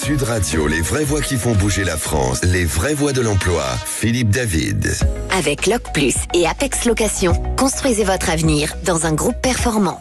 Sud Radio, les vraies voix qui font bouger la France, les vraies voix de l'emploi. Philippe David. Avec Loc Plus et Apex Location, construisez votre avenir dans un groupe performant.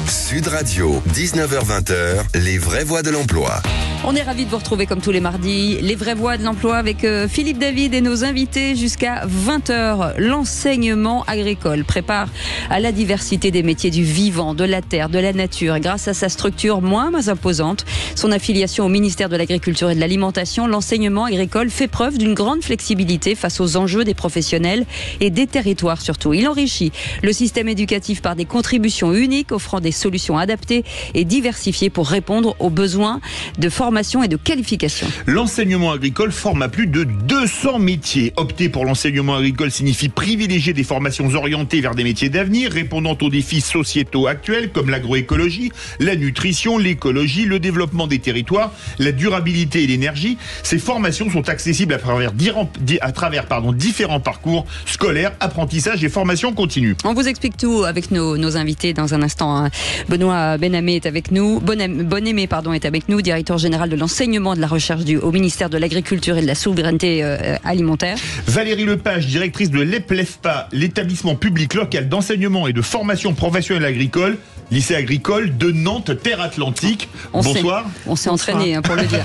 Sud Radio, 19h-20h, les vraies voix de l'emploi. On est ravis de vous retrouver comme tous les mardis, les vraies voix de l'emploi avec Philippe David et nos invités jusqu'à 20h. L'enseignement agricole prépare à la diversité des métiers du vivant, de la terre, de la nature. Grâce à sa structure moins imposante, son affiliation au ministère de l'Agriculture et de l'Alimentation, l'enseignement agricole fait preuve d'une grande flexibilité face aux enjeux des professionnels et des territoires surtout. Il enrichit le système éducatif par des contributions uniques, offrant des solutions adaptées et diversifiées pour répondre aux besoins de formation et de qualification. L'enseignement agricole forme à plus de 200 métiers. Opter pour l'enseignement agricole signifie privilégier des formations orientées vers des métiers d'avenir, répondant aux défis sociétaux actuels comme l'agroécologie, la nutrition, l'écologie, le développement des territoires, la durabilité et l'énergie. Ces formations sont accessibles à travers différents parcours scolaires, apprentissage et formation continue. On vous explique tout avec nos invités dans un instant. Benoît Bonamé est avec nous. Bonamé est avec nous, directeur général de l'enseignement et de la recherche au ministère de l'Agriculture et de la Souveraineté alimentaire. Valérie Lepage, directrice de l'EPLEFPA, l'établissement public local d'enseignement et de formation professionnelle agricole, lycée agricole de Nantes, Terre Atlantique. Bonsoir. On s'est entraîné pour le dire.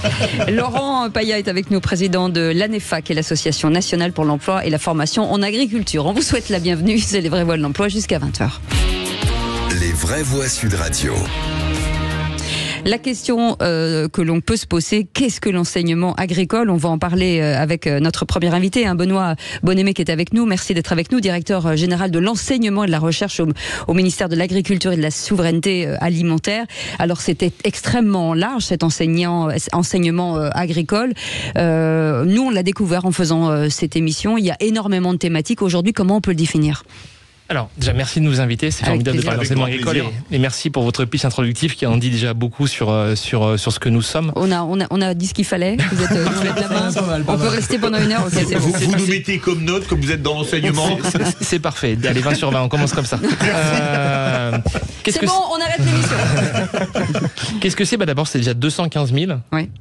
Laurent Paya est avec nous, président de l'ANEFA, qui est l'Association nationale pour l'emploi et la formation en agriculture. On vous souhaite la bienvenue, c'est les vraies voix de l'emploi jusqu'à 20h. Les vraies voix Sud Radio. La question que l'on peut se poser, qu'est-ce que l'enseignement agricole ? On va en parler avec notre premier invité, Benoît Bonamé, qui est avec nous. Merci d'être avec nous, directeur général de l'enseignement et de la recherche au ministère de l'Agriculture et de la Souveraineté alimentaire. Alors c'était extrêmement large cet enseignement agricole. Nous, on l'a découvert en faisant cette émission. Il y a énormément de thématiques. Aujourd'hui, comment on peut le définir ? Alors, déjà, merci de nous inviter. C'est formidable de parler d'enseignement agricole et merci pour votre pitch introductif qui en dit déjà beaucoup sur ce que nous sommes. On a dit ce qu'il fallait. Vous êtes la main. On peut rester pendant une heure. Okay, vous nous mettez comme note, comme vous êtes dans l'enseignement. C'est parfait. Allez, 20 sur 20, on commence comme ça. C'est bon, on arrête l'émission. Qu'est-ce que c'est ? D'abord, c'est déjà 215 000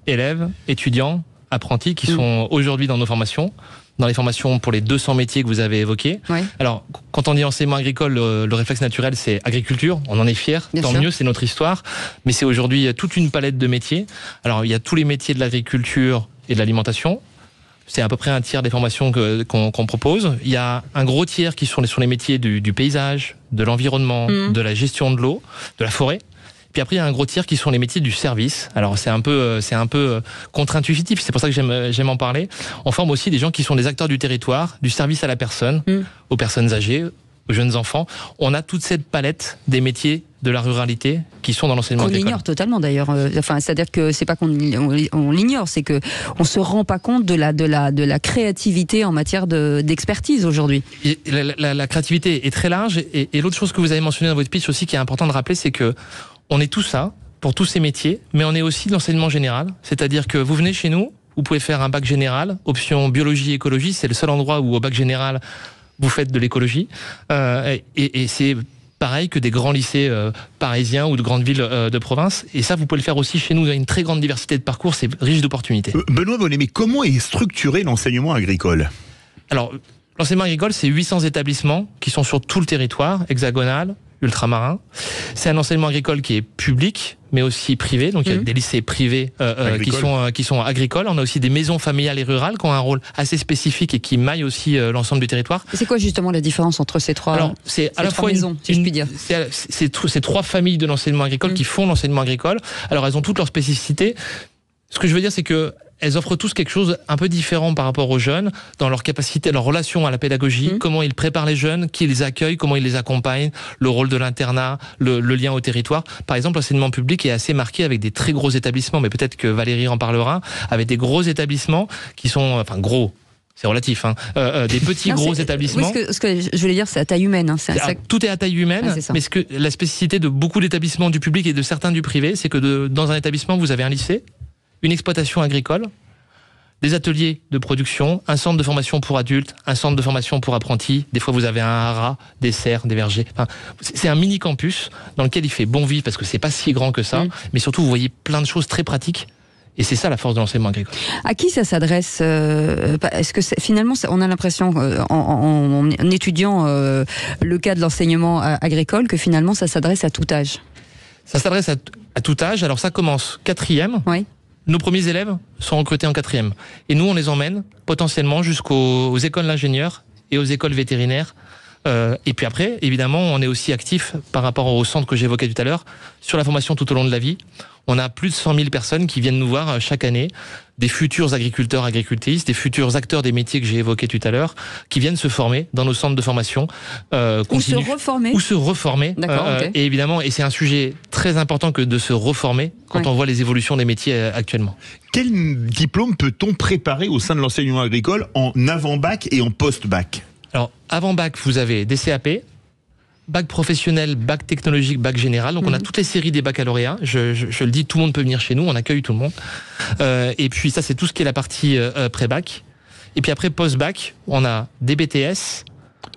élèves, étudiants, apprentis qui sont aujourd'hui dans nos formations. Dans les formations pour les 200 métiers que vous avez évoqués. Oui. Alors, quand on dit enseignement agricole, le réflexe naturel, c'est agriculture. On en est fiers, tant mieux, c'est notre histoire. Mais c'est aujourd'hui toute une palette de métiers. Alors, il y a tous les métiers de l'agriculture et de l'alimentation. C'est à peu près un tiers des formations qu'on propose. Il y a un gros tiers qui sont sur les métiers du paysage, de l'environnement, de la gestion de l'eau, de la forêt. Puis après, il y a un gros tiers qui sont les métiers du service. Alors, c'est un peu contre-intuitif. C'est pour ça que j'aime en parler. On forme aussi des gens qui sont des acteurs du territoire, du service à la personne, aux personnes âgées, aux jeunes enfants. On a toute cette palette des métiers de la ruralité qui sont dans l'enseignement agricole. On l'ignore totalement d'ailleurs. C'est-à-dire que c'est pas qu'on l'ignore, c'est que on se rend pas compte de la créativité en matière d'expertise aujourd'hui. La créativité est très large. Et l'autre chose que vous avez mentionné dans votre pitch aussi, qui est important de rappeler, c'est que on est tout ça pour tous ces métiers, mais on est aussi de l'enseignement général. C'est-à-dire que vous venez chez nous, vous pouvez faire un bac général, option biologie, écologie. C'est le seul endroit où au bac général vous faites de l'écologie. Et c'est pareil que des grands lycées parisiens ou de grandes villes de province. Et ça, vous pouvez le faire aussi chez nous. Il y a une très grande diversité de parcours, c'est riche d'opportunités. Benoît Bonamé, comment est structuré l'enseignement agricole ? Alors, l'enseignement agricole, c'est 800 établissements qui sont sur tout le territoire hexagonal, ultramarin. C'est un enseignement agricole qui est public, mais aussi privé. Donc il y a des lycées privés qui sont agricoles. On a aussi des maisons familiales et rurales qui ont un rôle assez spécifique et qui maillent aussi l'ensemble du territoire. Et c'est quoi justement la différence entre ces trois Alors, c'est à la fois maisons, si je puis dire. C'est trois familles de l'enseignement agricole qui font l'enseignement agricole. Alors elles ont toutes leurs spécificités. Ce que je veux dire, c'est que elles offrent tous quelque chose un peu différent par rapport aux jeunes, dans leur capacité, leur relation à la pédagogie, comment ils préparent les jeunes, qui les accueillent, comment ils les accompagnent, le rôle de l'internat, le lien au territoire. Par exemple, l'enseignement public est assez marqué avec des très gros établissements, mais peut-être que Valérie en parlera, avec des gros établissements qui sont, enfin gros, c'est relatif, des petits gros établissements. Oui, ce que je voulais dire, c'est à taille humaine. Tout est à taille humaine, mais la spécificité de beaucoup d'établissements du public et de certains du privé, c'est que dans un établissement, vous avez un lycée, une exploitation agricole, des ateliers de production, un centre de formation pour adultes, un centre de formation pour apprentis. Des fois, vous avez un haras, des serres, des vergers. Enfin, c'est un mini campus dans lequel il fait bon vivre parce que c'est pas si grand que ça. Mais surtout, vous voyez plein de choses très pratiques Et c'est ça la force de l'enseignement agricole. À qui ça s'adresse Est-ce que finalement, on a l'impression, en étudiant le cas de l'enseignement agricole, que finalement ça s'adresse à tout âge? Ça s'adresse à tout âge. Alors ça commence 4e. Oui. Nos premiers élèves sont recrutés en 4e. Et nous, on les emmène potentiellement jusqu'aux écoles d'ingénieurs et aux écoles vétérinaires. Et puis après, évidemment, on est aussi actif par rapport au centre que j'évoquais tout à l'heure, sur la formation tout au long de la vie. On a plus de 100 000 personnes qui viennent nous voir chaque année, des futurs agriculteurs, agricultrices, des futurs acteurs des métiers que j'ai évoqués tout à l'heure, qui viennent se former dans nos centres de formation. Ou se reformer. Ou se reformer. D'accord, okay. Et évidemment, et c'est un sujet très important que de se reformer quand on voit les évolutions des métiers actuellement. Quel diplôme peut-on préparer au sein de l'enseignement agricole en avant-bac et en post-bac? Alors, avant bac, vous avez des CAP, bac professionnel, bac technologique, bac général. Donc, on a toutes les séries des baccalauréats. Je le dis, tout le monde peut venir chez nous. On accueille tout le monde. Et puis, ça, c'est tout ce qui est la partie pré-bac. Et puis après, post-bac, on a des BTS.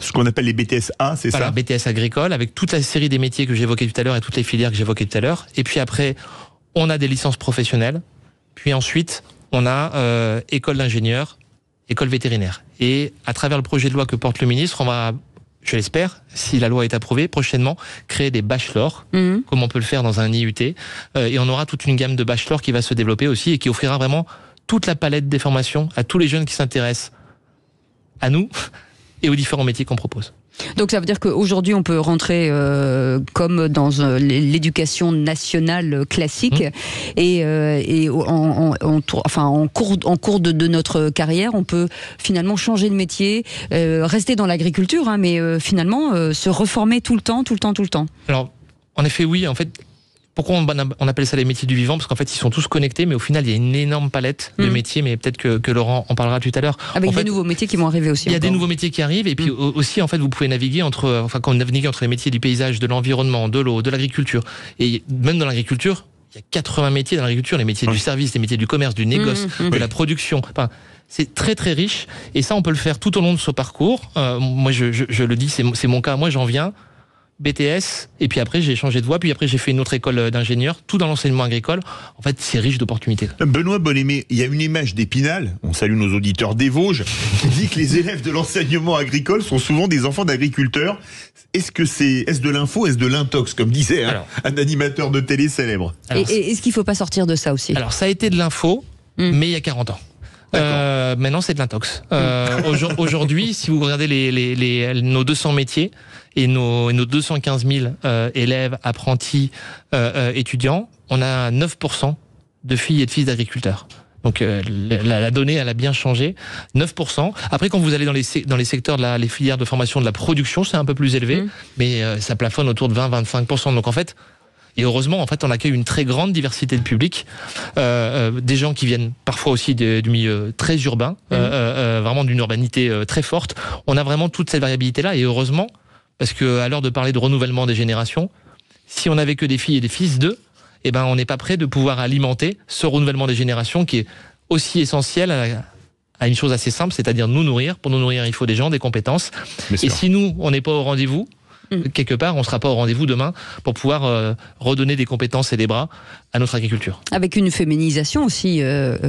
Ce qu'on appelle les BTS A, c'est ça? BTS agricole, avec toute la série des métiers que j'évoquais tout à l'heure et toutes les filières que j'évoquais tout à l'heure. Et puis après, on a des licences professionnelles. Puis ensuite, on a école d'ingénieur, école vétérinaire. Et à travers le projet de loi que porte le ministre, on va, je l'espère, si la loi est approuvée, prochainement, créer des bachelors, comme on peut le faire dans un IUT. Et on aura toute une gamme de bachelors qui va se développer aussi et qui offrira vraiment toute la palette des formations à tous les jeunes qui s'intéressent à nous et aux différents métiers qu'on propose. Donc ça veut dire qu'aujourd'hui on peut rentrer comme dans l'éducation nationale classique et en cours de notre carrière on peut finalement changer de métier, rester dans l'agriculture mais finalement se reformer tout le temps. Alors en effet oui, en fait pourquoi on appelle ça les métiers du vivant? Parce qu'en fait, ils sont tous connectés, mais au final, il y a une énorme palette de métiers, mais peut-être que Laurent en parlera tout à l'heure. Avec des nouveaux métiers qui vont arriver aussi. Il y a des nouveaux métiers qui arrivent, et puis aussi, en fait, vous pouvez naviguer entre les métiers du paysage, de l'environnement, de l'eau, de l'agriculture. Et même dans l'agriculture, il y a 80 métiers dans l'agriculture, les métiers du service, les métiers du commerce, du négoce, de la production. Enfin, c'est très très riche, et ça, on peut le faire tout au long de ce parcours. Moi, je le dis, c'est mon cas. Moi, j'en viens. BTS, et puis après j'ai changé de voie, puis après j'ai fait une autre école d'ingénieur, tout dans l'enseignement agricole. En fait, c'est riche d'opportunités. Benoît Bonnemé, il y a une image d'Épinal, on salue nos auditeurs des Vosges, qui dit que les élèves de l'enseignement agricole sont souvent des enfants d'agriculteurs. Est-ce de l'info, est-ce de l'intox, comme disait un animateur de télé célèbre? Et est-ce qu'il ne faut pas sortir de ça aussi? Alors ça a été de l'info, mais il y a 40 ans. Maintenant c'est de l'intox. Aujourd'hui, si vous regardez nos 200 métiers et nos 215 000 élèves, apprentis, étudiants, on a 9% de filles et de fils d'agriculteurs. Donc la donnée, elle a bien changé. 9%. Après, quand vous allez dans les secteurs les filières de formation de la production, c'est un peu plus élevé, mais ça plafonne autour de 20-25%. Donc en fait, et heureusement, en fait, on accueille une très grande diversité de public, des gens qui viennent parfois aussi du milieu très urbain, vraiment d'une urbanité très forte. On a vraiment toute cette variabilité-là, et heureusement, parce que à l'heure de parler de renouvellement des générations, si on n'avait que des filles et des fils d'eux, on n'est pas prêt de pouvoir alimenter ce renouvellement des générations qui est aussi essentiel à une chose assez simple, c'est-à-dire nous nourrir. Pour nous nourrir, il faut des gens, des compétences. Et si nous, on n'est pas au rendez-vous, quelque part, on ne sera pas au rendez-vous demain pour pouvoir redonner des compétences et des bras à notre agriculture. Avec une féminisation aussi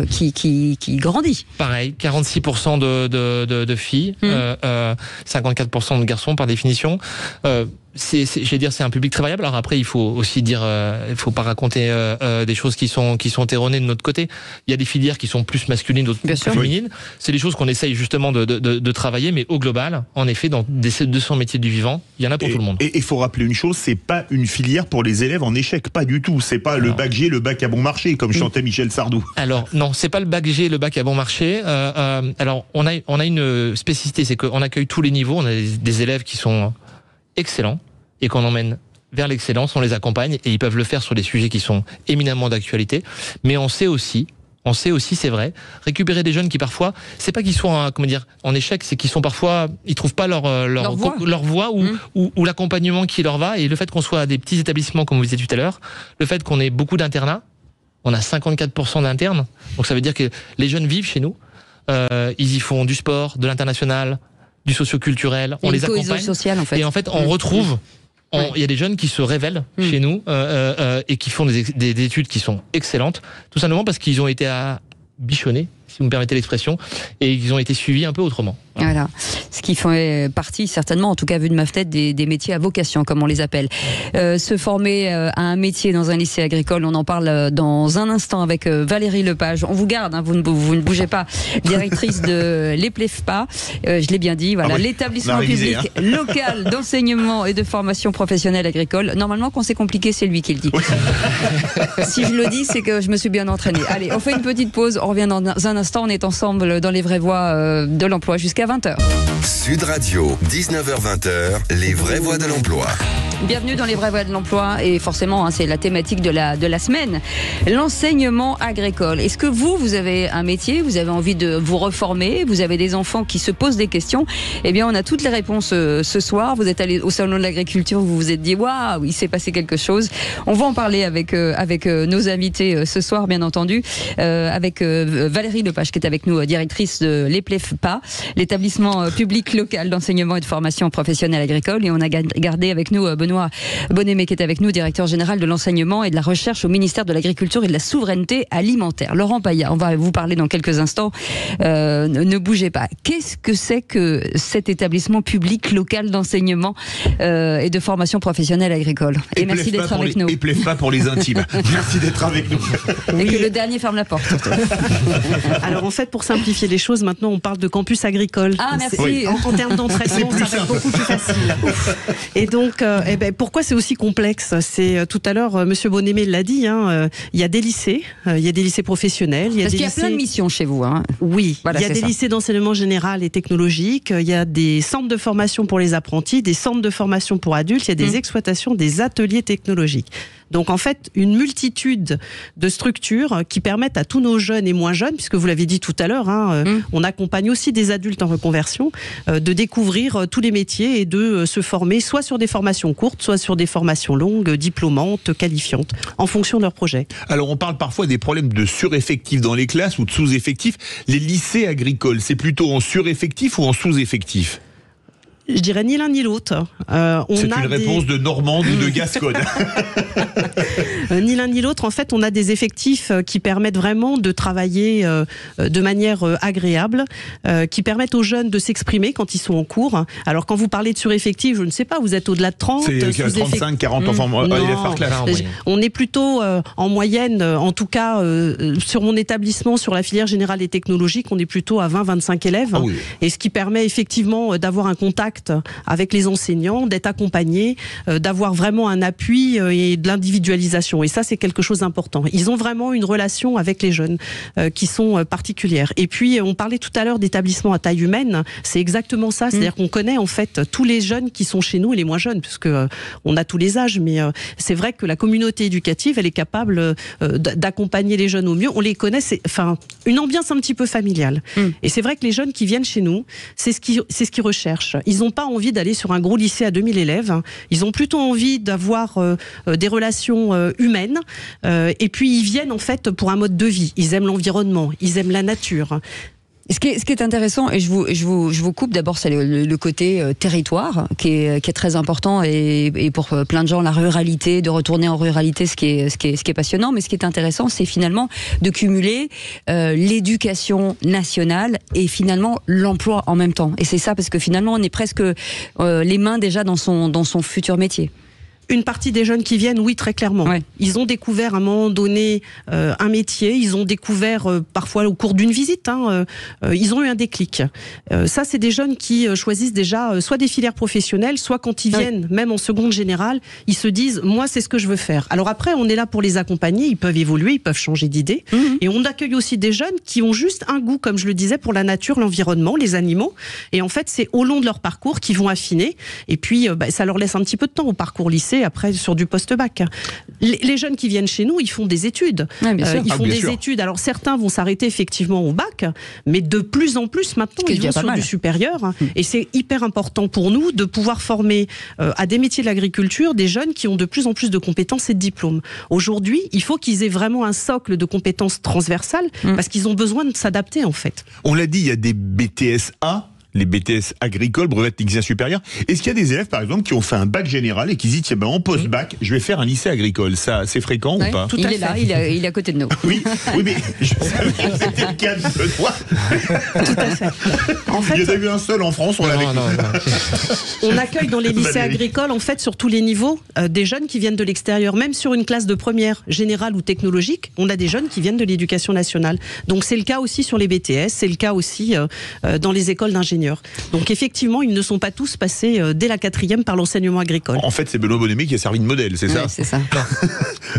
qui grandit. Pareil, 46% de filles, 54% de garçons par définition. Je vais dire, c'est un public très variable. Alors après, il faut aussi dire, il faut pas raconter des choses qui sont erronées de notre côté. Il y a des filières qui sont plus masculines, d'autres plus féminines. C'est des choses qu'on essaye justement de travailler, mais au global, en effet, dans ces 200 métiers du vivant, il y en a pour tout le monde. Et il faut rappeler une chose, c'est pas une filière pour les élèves en échec, pas du tout. C'est pas le bac G, le bac à bon marché, comme chantait Michel Sardou. Alors non, c'est pas le bac G, le bac à bon marché. Alors on a une spécificité, c'est qu'on accueille tous les niveaux. On a des élèves qui sont excellents et qu'on emmène vers l'excellence, on les accompagne et ils peuvent le faire sur des sujets qui sont éminemment d'actualité. Mais on sait aussi, c'est vrai, récupérer des jeunes qui parfois, c'est pas qu'ils soient en échec, c'est qu'ils sont parfois, ils trouvent pas leur voie ou l'accompagnement qui leur va. Et le fait qu'on soit à des petits établissements, comme vous disiez tout à l'heure, le fait qu'on ait beaucoup d'internats, on a 54% d'internes, donc ça veut dire que les jeunes vivent chez nous, ils y font du sport, de l'international, du socio-culturel, on les accompagne. Sociale, en fait. Et en fait, on Il y a des jeunes qui se révèlent chez nous et qui font des études qui sont excellentes, tout simplement parce qu'ils ont été bichonnés, si vous me permettez l'expression, et ils ont été suivis un peu autrement. Voilà. Ce qui fait partie, certainement, en tout cas vu de ma fenêtre, des métiers à vocation, comme on les appelle. Se former à un métier dans un lycée agricole, on en parle dans un instant avec Valérie Lepage. On vous garde, hein, vous ne bougez pas, directrice de l'EPLEFPA, je l'ai bien dit, voilà, l'établissement public local d'enseignement et de formation professionnelle agricole. Normalement, quand c'est compliqué, c'est lui qui le dit. Si je le dis, c'est que je me suis bien entraînée. Allez, on fait une petite pause, on revient dans un instant, on est ensemble dans les vraies voies de l'emploi jusqu'à 20h. Sud Radio, 19h-20h, les vraies voies de l'emploi. Bienvenue dans les vraies voies de l'emploi et forcément, hein, c'est la thématique de la semaine. L'enseignement agricole. Est-ce que vous avez un métier, vous avez envie de vous reformer, vous avez des enfants qui se posent des questions? Eh bien, on a toutes les réponses ce soir. Vous êtes allé au salon de l'agriculture, vous vous êtes dit waouh, il s'est passé quelque chose. On va en parler avec nos invités ce soir, bien entendu, avec Valérie Lepage qui est avec nous, directrice de l'EPLEFPA, l'établissement public local d'enseignement et de formation professionnelle agricole, et on a gardé avec nous Benoît Bonnet qui est avec nous, directeur général de l'enseignement et de la recherche au ministère de l'Agriculture et de la Souveraineté alimentaire. Laurent Paillat, on va vous parler dans quelques instants. Ne bougez pas. Qu'est-ce que c'est que cet établissement public local d'enseignement et de formation professionnelle agricole? Et merci d'être avec nous. Et pas pour les intimes. Merci d'être avec nous. Et que le dernier ferme la porte. Alors en fait, pour simplifier les choses, maintenant on parle de campus agricole. Ah merci. Oui. En termes d'entraînement, ça va être beaucoup plus facile. Et donc, pourquoi c'est aussi complexe? C'est tout à l'heure, Monsieur Bonnet l'a dit. Il y a des lycées, il y a des lycées professionnels. Parce qu'il y a plein de missions chez vous. Hein. Oui, voilà, il y a des lycées d'enseignement général et technologique. Il y a des centres de formation pour les apprentis, des centres de formation pour adultes. Il y a des exploitations, des ateliers technologiques. Donc en fait, une multitude de structures qui permettent à tous nos jeunes et moins jeunes, puisque vous l'avez dit tout à l'heure, on accompagne aussi des adultes en reconversion, de découvrir tous les métiers et de se former soit sur des formations courtes, soit sur des formations longues, diplômantes, qualifiantes, en fonction de leur projet. Alors on parle parfois des problèmes de sureffectifs dans les classes ou de sous-effectifs. Les lycées agricoles, c'est plutôt en sureffectif ou en sous-effectif ? Je dirais ni l'un ni l'autre. C'est une réponse de Normande ou de Gascogne. Ni l'un ni l'autre. En fait, on a des effectifs qui permettent vraiment de travailler de manière agréable, qui permettent aux jeunes de s'exprimer quand ils sont en cours. Alors, quand vous parlez de sureffectif, je ne sais pas, vous êtes au-delà de 30. C'est 35, 40 enfants élèves par classe. On est plutôt en moyenne, en tout cas, sur mon établissement, sur la filière générale et technologique, on est plutôt à 20-25 élèves. Ah oui. Et ce qui permet effectivement d'avoir un contact avec les enseignants, d'être accompagnés, d'avoir vraiment un appui et de l'individualisation. Et ça, c'est quelque chose d'important. Ils ont vraiment une relation avec les jeunes qui sont particulières. Et puis, on parlait tout à l'heure d'établissements à taille humaine. C'est exactement ça. C'est-à-dire qu'on connaît en fait tous les jeunes qui sont chez nous et les moins jeunes, puisque on a tous les âges. Mais c'est vrai que la communauté éducative, elle est capable d'accompagner les jeunes au mieux. On les connaît. C'est une ambiance un petit peu familiale. Et c'est vrai que les jeunes qui viennent chez nous, c'est ce qu'ils recherchent. Ils n'ont pas envie d'aller sur un gros lycée à 2000 élèves. Ils ont plutôt envie d'avoir des relations humaines. Et puis, ils viennent en fait pour un mode de vie. Ils aiment l'environnement, ils aiment la nature. Ce qui est intéressant, et je vous coupe, d'abord c'est le côté territoire qui est très important, et pour plein de gens la ruralité, de retourner en ruralité, ce qui est passionnant. Mais ce qui est intéressant, c'est finalement de cumuler l'éducation nationale et finalement l'emploi en même temps. Et c'est ça, parce que finalement on est presque les mains déjà dans son futur métier. Une partie des jeunes qui viennent, oui, très clairement. Ouais. Ils ont découvert à un moment donné un métier, ils ont découvert parfois au cours d'une visite, ils ont eu un déclic. Ça, c'est des jeunes qui choisissent déjà soit des filières professionnelles, soit quand ils viennent, même en seconde générale, ils se disent, moi, c'est ce que je veux faire. Alors après, on est là pour les accompagner, ils peuvent évoluer, ils peuvent changer d'idée. Et on accueille aussi des jeunes qui ont juste un goût, comme je le disais, pour la nature, l'environnement, les animaux. Et en fait, c'est au long de leur parcours qu'ils vont affiner. Et puis, ça leur laisse un petit peu de temps au parcours lycée, après sur du post-bac. Les jeunes qui viennent chez nous, ils font des études. Ouais, ils font des études. Alors certains vont s'arrêter effectivement au bac, mais de plus en plus maintenant, ils vont sur du supérieur. Et c'est hyper important pour nous de pouvoir former à des métiers de l'agriculture des jeunes qui ont de plus en plus de compétences et de diplômes. Aujourd'hui, il faut qu'ils aient vraiment un socle de compétences transversales parce qu'ils ont besoin de s'adapter en fait. On l'a dit, il y a des BTS A les BTS agricoles, brevet technicien supérieur. Est-ce qu'il y a des élèves, par exemple, qui ont fait un bac général et qui se disent, tiens, en post-bac, je vais faire un lycée agricole. Ça, c'est fréquent ou pas? Il est là, il est à côté de nous. Oui, mais je savais que c'était le cas de toi. Tout à fait. En fait, il y en a eu un seul en France, on l'avait. On accueille dans les lycées agricoles, en fait, sur tous les niveaux, des jeunes qui viennent de l'extérieur. Même sur une classe de première, générale ou technologique, on a des jeunes qui viennent de l'éducation nationale. Donc c'est le cas aussi sur les BTS, c'est le cas aussi dans les écoles d'ingénieurs. Donc effectivement, ils ne sont pas tous passés dès la 4e par l'enseignement agricole. En fait, c'est Benoît Bonhomie qui a servi de modèle, c'est ça? C'est ça.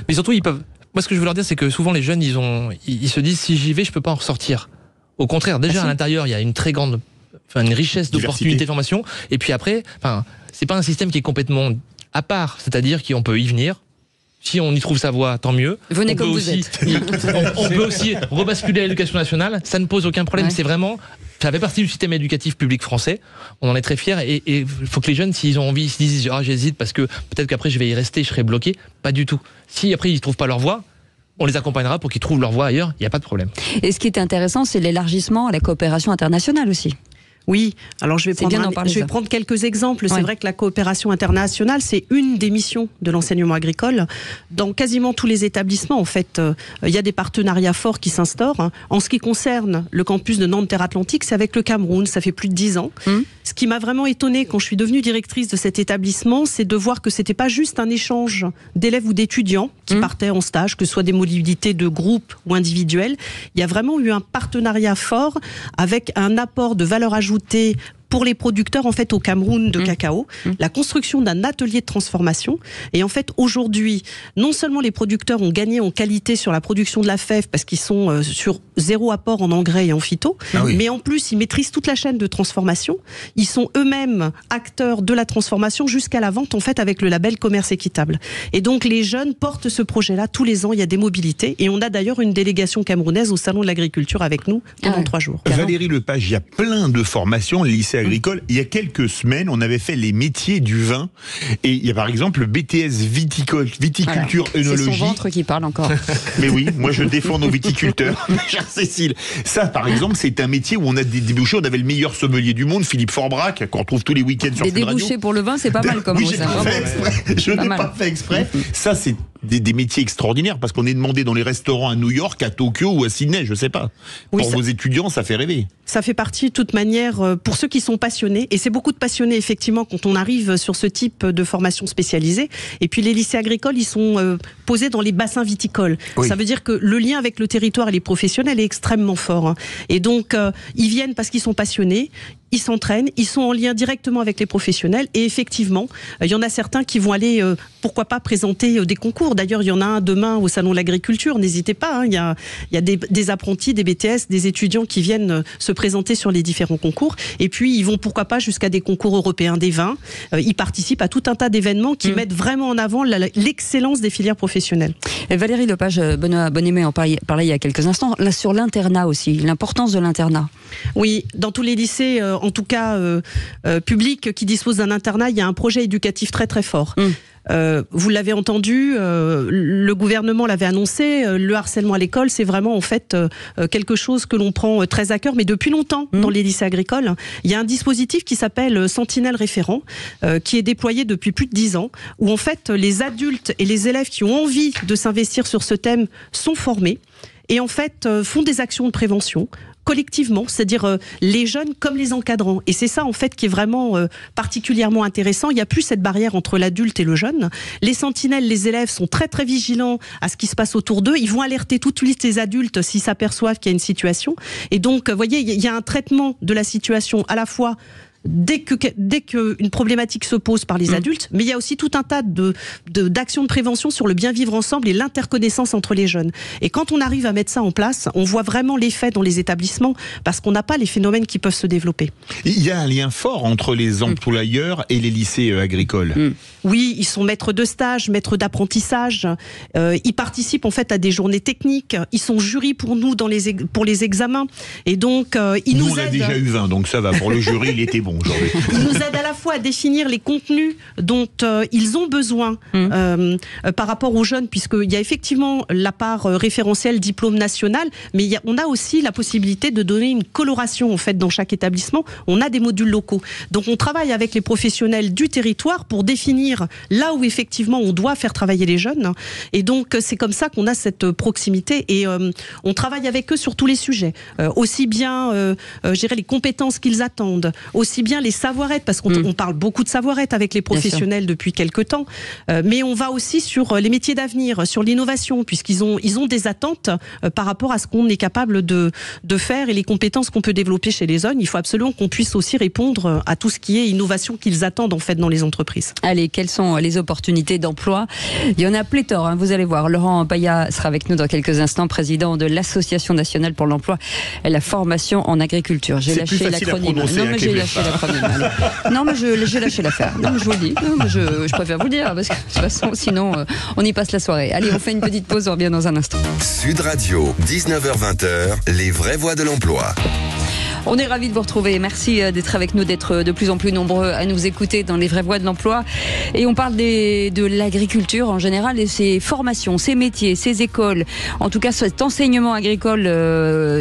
Mais surtout, ils peuvent. Moi, ce que je veux leur dire, c'est que souvent les jeunes, ils se disent, si j'y vais, je peux pas en ressortir. Au contraire, déjà à l'intérieur, il y a une très grande, une richesse d'opportunités de formation. Et puis après, c'est pas un système qui est complètement à part, c'est-à-dire qu'on peut y venir. Si on y trouve sa voie, tant mieux. Venez comme vous êtes. On peut aussi rebasculer à l'éducation nationale, ça ne pose aucun problème. Ouais. C'est vraiment, ça fait partie du système éducatif public français. On en est très fiers et il faut que les jeunes, s'ils ont envie, ils se disent j'hésite parce que peut-être qu'après je vais y rester, je serai bloqué. Pas du tout. Si après ils ne trouvent pas leur voie, on les accompagnera pour qu'ils trouvent leur voie ailleurs, il n'y a pas de problème. Et ce qui est intéressant, c'est l'élargissement à la coopération internationale aussi. Oui, alors je vais prendre quelques exemples. C'est vrai que la coopération internationale, c'est une des missions de l'enseignement agricole. Dans quasiment tous les établissements, en fait, il y a des partenariats forts qui s'instaurent. En ce qui concerne le campus de Nantes-Terre-Atlantique, c'est avec le Cameroun, ça fait plus de 10 ans. Ce qui m'a vraiment étonnée quand je suis devenue directrice de cet établissement, c'est de voir que c'était pas juste un échange d'élèves ou d'étudiants qui partaient en stage, que ce soit des mobilités de groupe ou individuelles. Il y a vraiment eu un partenariat fort avec un apport de valeur ajoutée pour les producteurs en fait au Cameroun de cacao, la construction d'un atelier de transformation. Et en fait aujourd'hui, non seulement les producteurs ont gagné en qualité sur la production de la fève parce qu'ils sont sur 0 apport en engrais et en phyto, mais en plus ils maîtrisent toute la chaîne de transformation. Ils sont eux-mêmes acteurs de la transformation jusqu'à la vente en fait avec le label commerce équitable. Et donc les jeunes portent ce projet-là tous les ans. Il y a des mobilités et on a d'ailleurs une délégation camerounaise au salon de l'agriculture avec nous pendant 3 jours. Valérie Lepage, il y a plein de formations, lycée agricole. Il y a quelques semaines, on avait fait les métiers du vin. Et il y a par exemple le BTS viticulture, œnologie. C'est son ventre qui parle encore. Mais oui, moi je défends nos viticulteurs, chère Cécile. Ça, par exemple, c'est un métier où on a des débouchés. On avait le meilleur sommelier du monde, Philippe Forbrac, qu'on retrouve tous les week-ends sur Fun Radio. Des débouchés pour le vin, c'est pas mal comme oui, je n'ai pas fait exprès. Ça, c'est des métiers extraordinaires parce qu'on est demandé dans les restaurants à New York, à Tokyo ou à Sydney, je sais pas. Pour vos étudiants, ça fait rêver. Ça fait partie, de toute manière, pour ceux qui sont passionnés, et c'est beaucoup de passionnés, effectivement, quand on arrive sur ce type de formation spécialisée. Et puis les lycées agricoles, ils sont posés dans les bassins viticoles. Oui. Ça veut dire que le lien avec le territoire et les professionnels est extrêmement fort. Hein. Et donc, ils viennent parce qu'ils sont passionnés, ils s'entraînent, ils sont en lien directement avec les professionnels. Et effectivement, il y en a certains qui vont aller, pourquoi pas, présenter des concours. D'ailleurs, il y en a un demain au Salon de l'Agriculture, n'hésitez pas. Hein. Il y a des apprentis, des BTS, des étudiants qui viennent se présenter sur les différents concours. Et puis, ils vont, pourquoi pas, jusqu'à des concours européens des vins. Ils participent à tout un tas d'événements qui mettent vraiment en avant l'excellence des filières professionnelles. Et Valérie Lepage, Benoît Bonhomie en parlait il y a quelques instants. Là, sur l'internat aussi, l'importance de l'internat. Oui, dans tous les lycées, en tout cas publics qui disposent d'un internat, il y a un projet éducatif très très fort. Vous l'avez entendu, le gouvernement l'avait annoncé, le harcèlement à l'école, c'est vraiment en fait quelque chose que l'on prend très à cœur, mais depuis longtemps dans les lycées agricoles. Il y a un dispositif qui s'appelle Sentinelle Référent, qui est déployé depuis plus de 10 ans, où en fait les adultes et les élèves qui ont envie de s'investir sur ce thème sont formés et en fait font des actions de prévention collectivement, c'est-à-dire les jeunes comme les encadrants. Et c'est ça en fait qui est vraiment particulièrement intéressant. Il n'y a plus cette barrière entre l'adulte et le jeune. Les sentinelles, les élèves sont très très vigilants à ce qui se passe autour d'eux. Ils vont alerter tout de suite les adultes s'ils s'aperçoivent qu'il y a une situation. Et donc, vous voyez, il y a un traitement de la situation à la fois dès que une problématique se pose par les adultes, mais il y a aussi tout un tas d'actions de prévention sur le bien vivre ensemble et l'interconnaissance entre les jeunes. Et quand on arrive à mettre ça en place, on voit vraiment l'effet dans les établissements parce qu'on n'a pas les phénomènes qui peuvent se développer. Il y a un lien fort entre les employeurs et les lycées agricoles. Oui, ils sont maîtres de stage, maîtres d'apprentissage. Ils participent en fait à des journées techniques. Ils sont jurys pour nous pour les examens. Et donc, ils nous aident. On a déjà eu 20, donc ça va. Pour le jury, il était bon. long aujourd'hui. Il nous aide à la fois à définir les contenus dont ils ont besoin par rapport aux jeunes, puisqu'il y a effectivement la part référentielle diplôme national, mais on a aussi la possibilité de donner une coloration en fait dans chaque établissement. On a des modules locaux. Donc on travaille avec les professionnels du territoire pour définir là où effectivement on doit faire travailler les jeunes. Et donc c'est comme ça qu'on a cette proximité et on travaille avec eux sur tous les sujets. Aussi bien je dirais les compétences qu'ils attendent, aussi bien les savoir-être, parce qu'on parle beaucoup de savoir-être avec les professionnels depuis quelques temps, mais on va aussi sur les métiers d'avenir, sur l'innovation, puisqu'ils ont des attentes par rapport à ce qu'on est capable de faire et les compétences qu'on peut développer chez les jeunes. Il faut absolument qu'on puisse aussi répondre à tout ce qui est innovation qu'ils attendent en fait dans les entreprises. Allez, quelles sont les opportunités d'emploi? Il y en a pléthore, hein, vous allez voir. Laurent Paya sera avec nous dans quelques instants, président de l'Association nationale pour l'emploi et la formation en agriculture. J'ai lâché l'acronyme. Non, mais j'ai lâché l'acronyme. Non, mais j'ai lâché l'affaire. Non, mais je vous le dis. Non, mais je préfère vous le dire, parce que de toute façon, sinon, on y passe la soirée. Allez, on fait une petite pause, on revient dans un instant. Sud Radio, 19h-20h, les vraies voix de l'emploi. On est ravis de vous retrouver. Merci d'être avec nous, d'être de plus en plus nombreux à nous écouter dans les vraies voies de l'emploi. Et on parle de l'agriculture en général et ses formations, ses métiers, ses écoles. En tout cas, cet enseignement agricole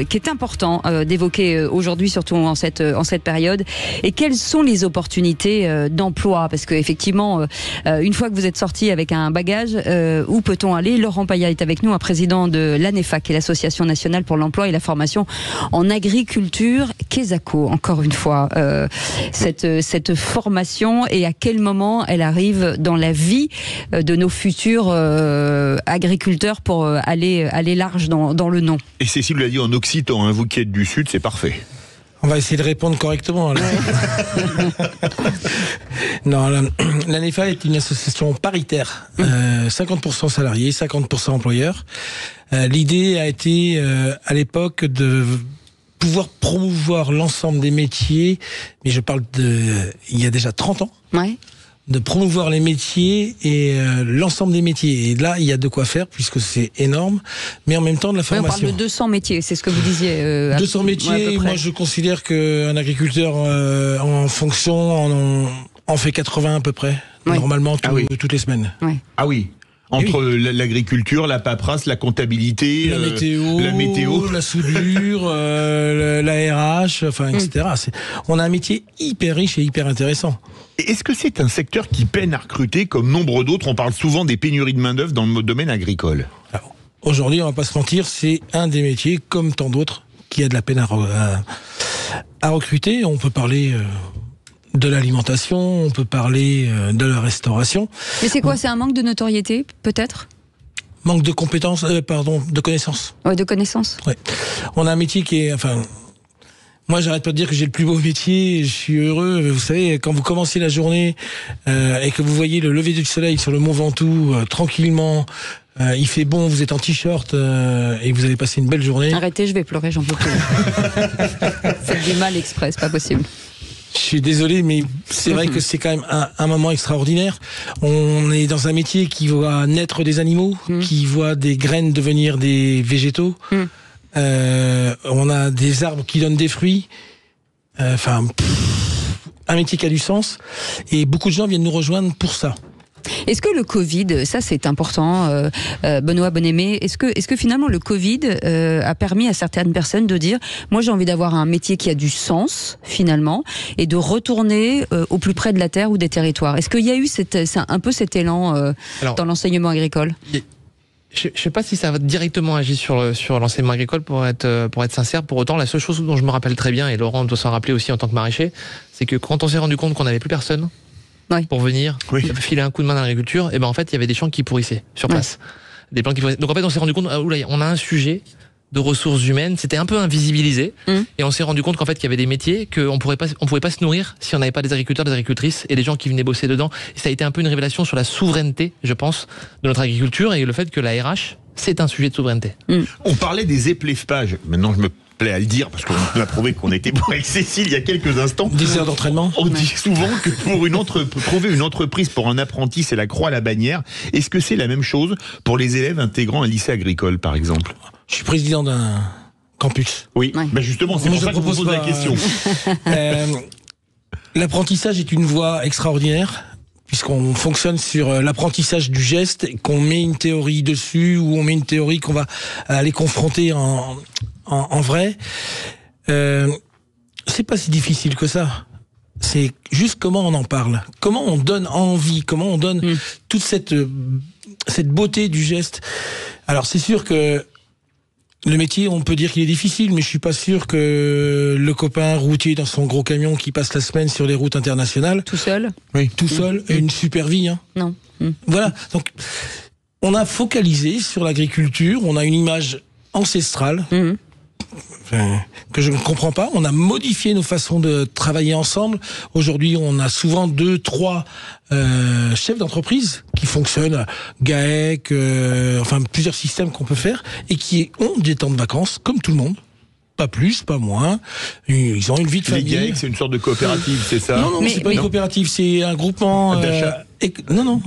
qui est important d'évoquer aujourd'hui, surtout en cette période. Et quelles sont les opportunités d'emploi? Parce qu'effectivement, une fois que vous êtes sorti avec un bagage, où peut-on aller? Laurent Paya est avec nous, un président de l'ANEFA, qui est l'Association nationale pour l'emploi et la formation en agriculture. Quesaco, encore une fois, cette formation et à quel moment elle arrive dans la vie de nos futurs agriculteurs pour aller large dans le nom. Et Cécile l'a dit en occitan, hein, vous qui êtes du Sud, c'est parfait. On va essayer de répondre correctement. Non, l'ANEFA est une association paritaire, 50% salariés, 50% employeurs. L'idée a été à l'époque de pouvoir promouvoir l'ensemble des métiers, mais je parle il y a déjà 30 ans, de promouvoir les métiers et l'ensemble des métiers. Et là, il y a de quoi faire, puisque c'est énorme, mais en même temps de la formation. On parle de 200 métiers, c'est ce que vous disiez. 200 métiers, moi je considère qu'un agriculteur en fonction en fait 80 à peu près, normalement toutes les semaines. Ah oui. Entre l'agriculture, la paperasse, la comptabilité, la météo, la soudure, la RH, enfin, etc. On a un métier hyper riche et hyper intéressant. Est-ce que c'est un secteur qui peine à recruter comme nombre d'autres? On parle souvent des pénuries de main-d'œuvre dans le domaine agricole. Aujourd'hui, on va pas se mentir, c'est un des métiers, comme tant d'autres, qui a de la peine à recruter. On peut parler de l'alimentation, on peut parler de la restauration. Mais c'est quoi? C'est un manque de notoriété, peut-être? Manque de compétences, de connaissances. Ouais, de connaissances. Ouais. On a un métier qui est, moi j'arrête pas de dire que j'ai le plus beau métier, je suis heureux. Vous savez, quand vous commencez la journée et que vous voyez le lever du soleil sur le Mont Ventoux, tranquillement, il fait bon, vous êtes en t-shirt et vous allez passer une belle journée. Arrêtez, je vais pleurer, j'en peux plus. Faites du mal exprès, c'est pas possible. Je suis désolé, mais c'est vrai que c'est quand même un moment extraordinaire. On est dans un métier qui voit naître des animaux, qui voit des graines devenir des végétaux. On a des arbres qui donnent des fruits. Un métier qui a du sens. Et beaucoup de gens viennent nous rejoindre pour ça. Est-ce que le Covid, ça c'est important, Benoît Bonnemé, est-ce que finalement le Covid a permis à certaines personnes de dire moi j'ai envie d'avoir un métier qui a du sens finalement et de retourner au plus près de la terre ou des territoires? Est-ce qu'il y a eu un peu cet élan dans l'enseignement agricole? Je ne sais pas si ça va directement agir sur l'enseignement agricole pour être sincère. Pour autant, la seule chose dont je me rappelle très bien, et Laurent doit s'en rappeler aussi en tant que maraîcher, c'est que quand on s'est rendu compte qu'on n'avait plus personne pour venir filer un coup de main dans l'agriculture, et ben en fait il y avait des champs qui pourrissaient sur place. Des plants qui pourrissaient. Donc en fait on s'est rendu compte, on a un sujet de ressources humaines, c'était un peu invisibilisé, et on s'est rendu compte qu'en fait qu'il y avait des métiers qu'on pouvait pas se nourrir si on n'avait pas des agriculteurs, des agricultrices et des gens qui venaient bosser dedans. Et ça a été un peu une révélation sur la souveraineté, je pense, de notre agriculture et le fait que la RH, c'est un sujet de souveraineté. On parlait des éplaifages. Maintenant je me plais à le dire parce qu'on a prouvé qu'on était bon avec Cécile il y a quelques instants. 10 heures d'entraînement. On dit souvent que pour trouver une entreprise pour un apprenti, c'est la croix à la bannière. Est-ce que c'est la même chose pour les élèves intégrant un lycée agricole, par exemple? Je suis président d'un campus. Oui, justement, c'est pour ça que je vous pose la question. L'apprentissage est une voie extraordinaire, puisqu'on fonctionne sur l'apprentissage du geste, qu'on met une théorie dessus, ou on met une théorie qu'on va aller confronter en vrai. C'est pas si difficile que ça. C'est juste comment on en parle, comment on donne envie, comment on donne toute cette beauté du geste. Alors c'est sûr que le métier, on peut dire qu'il est difficile, mais je suis pas sûr que le copain routier dans son gros camion qui passe la semaine sur les routes internationales, tout seul, tout seul, ait une super vie. Hein. Non. Voilà. Donc, on a focalisé sur l'agriculture, on a une image ancestrale. Que je ne comprends pas. On a modifié nos façons de travailler ensemble. Aujourd'hui, on a souvent 2-3 chefs d'entreprise qui fonctionnent, GAEC, enfin plusieurs systèmes qu'on peut faire et qui ont des temps de vacances comme tout le monde. Pas plus, pas moins. Ils ont une vie de famille. Les GAEC, c'est une sorte de coopérative, c'est ça? Non, c'est pas une coopérative, c'est un groupement d'achat.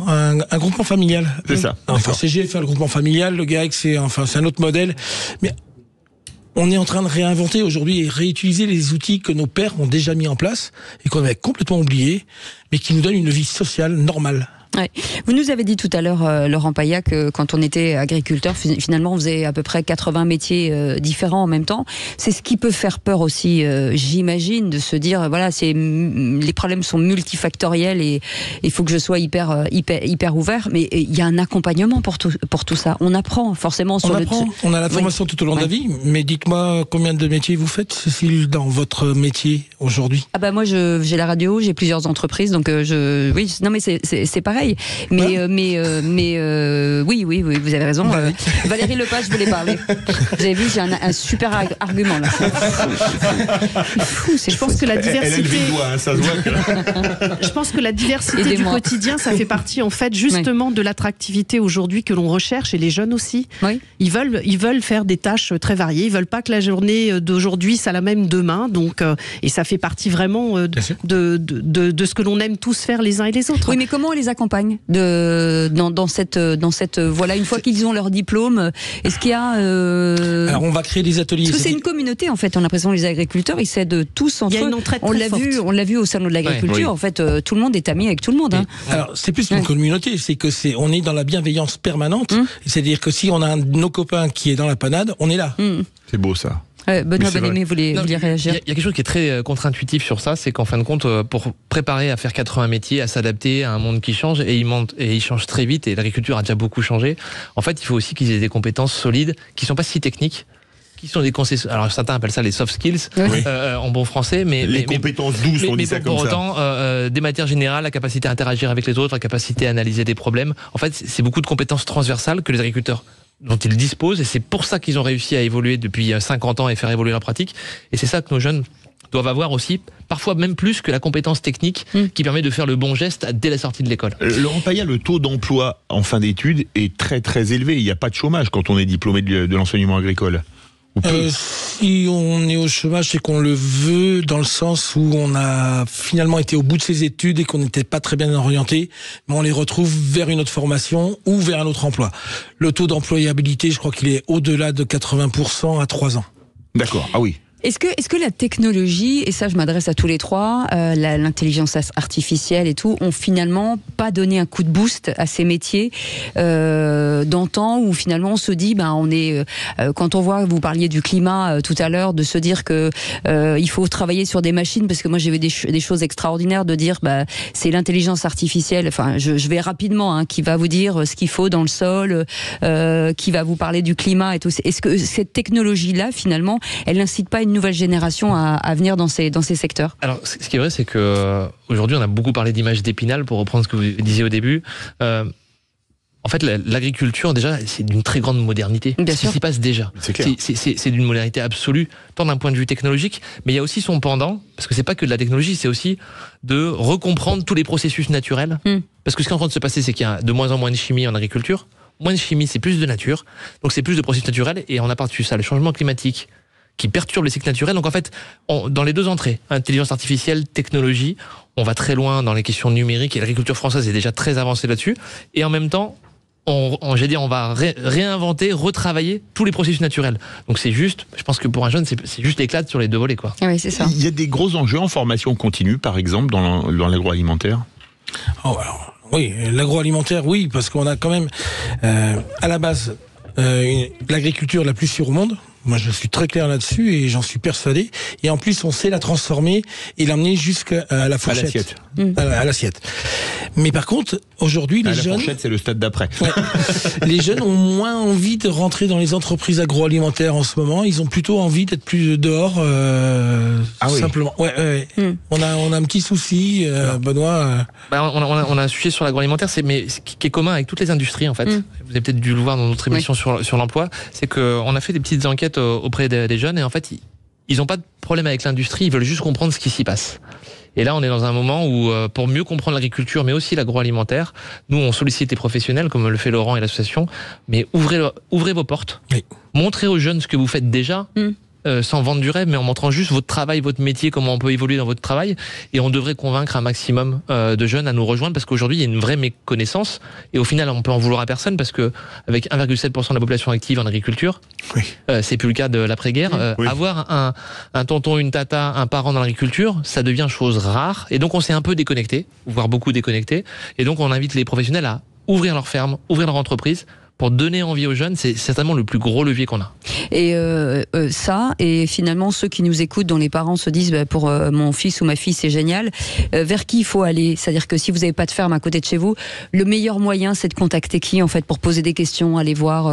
Un groupement familial. C'est ça. Enfin, CGF fait le groupement familial, le GAEC c'est un autre modèle. Mais on est en train de réinventer aujourd'hui et réutiliser les outils que nos pères ont déjà mis en place et qu'on avait complètement oubliés, mais qui nous donnent une vie sociale normale. Ouais. Vous nous avez dit tout à l'heure, Laurent Paya, que quand on était agriculteur, finalement, on faisait à peu près 80 métiers différents en même temps. C'est ce qui peut faire peur aussi, j'imagine, de se dire, voilà, les problèmes sont multifactoriels et il faut que je sois hyper ouvert. Mais il y a un accompagnement pour tout ça. On apprend forcément sur On a la formation tout au long de la vie. Mais dites-moi combien de métiers vous faites, Cécile, dans votre métier aujourd'hui? Ah bah moi, j'ai la radio, j'ai plusieurs entreprises, donc oui, non mais c'est pareil. Mais oui, vous avez raison. Valérie Lepage voulait parler. Vous avez vu, j'ai un super argument là. Je pense que la diversité. Ça se voit. Je pense que la diversité du quotidien, ça fait partie en fait justement de l'attractivité aujourd'hui que l'on recherche, et les jeunes aussi. Oui. Ils veulent faire des tâches très variées. Ils veulent pas que la journée d'aujourd'hui soit la même demain. Donc et ça fait partie vraiment de ce que l'on aime tous faire les uns et les autres. Oui, mais comment on les accompagne dans cette voie-là, une fois qu'ils ont leur diplôme? Est-ce qu'il y a Alors on va créer des ateliers. Parce que c'est une communauté en fait. On a l'impression que les agriculteurs ils s'aident tous entre eux. Il y a une entraide très forte. On l'a vu au salon de l'agriculture. En fait, tout le monde est ami avec tout le monde. Hein. Alors c'est plus une communauté, c'est que on est dans la bienveillance permanente. C'est-à-dire que si on a un de nos copains qui est dans la panade, on est là. C'est beau ça. Benoît Bonnemé voulait réagir. Il y a quelque chose qui est très contre-intuitif sur ça, c'est qu'en fin de compte, pour préparer à faire 80 métiers, à s'adapter à un monde qui change, et il change très vite, et l'agriculture a déjà beaucoup changé, en fait, il faut aussi qu'ils aient des compétences solides, qui sont pas si techniques, qui sont des alors certains appellent ça les soft skills, en bon français, mais les compétences douces, on dit ça comme ça. Pour autant, des matières générales, la capacité à interagir avec les autres, la capacité à analyser des problèmes, en fait, c'est beaucoup de compétences transversales que les agriculteurs dont ils disposent, et c'est pour ça qu'ils ont réussi à évoluer depuis 50 ans et faire évoluer leur pratique, et c'est ça que nos jeunes doivent avoir aussi, parfois même plus que la compétence technique qui permet de faire le bon geste dès la sortie de l'école. Laurent Paya, le taux d'emploi en fin d'études est très très élevé, il n'y a pas de chômage quand on est diplômé de l'enseignement agricole. Si on est au chômage, c'est qu'on le veut, dans le sens où on a finalement été au bout de ses études et qu'on n'était pas très bien orienté, mais on les retrouve vers une autre formation ou vers un autre emploi. Le taux d'employabilité, je crois qu'il est au-delà de 80% à 3 ans. D'accord, ah oui. Est-ce que la technologie, et ça je m'adresse à tous les trois, l'intelligence artificielle et tout, ont finalement pas donné un coup de boost à ces métiers d'antan, où finalement on se dit, on est, quand on voit, vous parliez du climat tout à l'heure, de se dire que il faut travailler sur des machines, parce que moi j'ai vu des choses extraordinaires, de dire c'est l'intelligence artificielle, enfin je vais rapidement, qui va vous dire ce qu'il faut dans le sol, qui va vous parler du climat et tout. Est-ce que cette technologie-là finalement, elle n'incite pas une nouvelle génération à venir dans ces secteurs? Alors, ce qui est vrai, c'est que aujourd'hui, on a beaucoup parlé d'image d'Épinal, pour reprendre ce que vous disiez au début. En fait, l'agriculture, déjà, c'est d'une très grande modernité. Bien sûr. Ce qui s'y passe déjà. C'est d'une modernité absolue, tant d'un point de vue technologique, mais il y a aussi son pendant, parce que c'est pas que de la technologie, c'est aussi de recomprendre tous les processus naturels. Parce que ce qui est en train de se passer, c'est qu'il y a de moins en moins de chimie en agriculture. Moins de chimie, c'est plus de nature. Donc c'est plus de processus naturels, et on a par-dessus ça le changement climatique, qui perturbe les cycles naturels. Donc en fait, dans les deux entrées, intelligence artificielle, technologie, on va très loin dans les questions numériques, et l'agriculture française est déjà très avancée là-dessus. Et en même temps, on va réinventer, retravailler tous les processus naturels. Donc c'est juste, je pense que pour un jeune, c'est juste l'éclat sur les deux volets, quoi. Oui, c'est ça. Il y a des gros enjeux en formation continue, par exemple, dans l'agroalimentaire. Alors, oui, l'agroalimentaire, oui, parce qu'on a quand même, à la base, l'agriculture la plus sûre au monde. Moi, je suis très clair là-dessus et j'en suis persuadé. Et en plus, on sait la transformer et l'amener jusqu'à la fourchette. À l'assiette. Mais par contre, aujourd'hui, les jeunes... La fourchette, c'est le stade d'après. Ouais, les jeunes ont moins envie de rentrer dans les entreprises agroalimentaires en ce moment. Ils ont plutôt envie d'être plus dehors, simplement. Oui. Ouais. On a un petit souci, Benoît. On a un sujet sur l'agroalimentaire, mais qui est commun avec toutes les industries, en fait. Vous avez peut-être dû le voir dans notre émission sur l'emploi. C'est qu'on a fait des petites enquêtes auprès des jeunes et en fait, ils n'ont pas de problème avec l'industrie, ils veulent juste comprendre ce qui s'y passe. Et là, on est dans un moment où, pour mieux comprendre l'agriculture, mais aussi l'agroalimentaire, nous, on sollicite les professionnels, comme le fait Laurent et l'association, mais ouvrez vos portes, montrez aux jeunes ce que vous faites déjà, sans vendre du rêve, mais en montrant juste votre travail, votre métier, comment on peut évoluer dans votre travail. Et on devrait convaincre un maximum de jeunes à nous rejoindre, parce qu'aujourd'hui, il y a une vraie méconnaissance. Et au final, on peut en vouloir à personne, parce que avec 1,7% de la population active en agriculture, c'est plus le cas de l'après-guerre. Avoir un tonton, une tata, un parent dans l'agriculture, ça devient chose rare. Et donc, on s'est un peu déconnecté, voire beaucoup déconnecté. Et donc, on invite les professionnels à ouvrir leur ferme, ouvrir leur entreprise, pour donner envie aux jeunes. C'est certainement le plus gros levier qu'on a. Et ça, et finalement ceux qui nous écoutent, dont les parents se disent pour mon fils ou ma fille c'est génial, vers qui il faut aller? C'est-à-dire que si vous n'avez pas de ferme à côté de chez vous, le meilleur moyen c'est de contacter qui en fait pour poser des questions, aller voir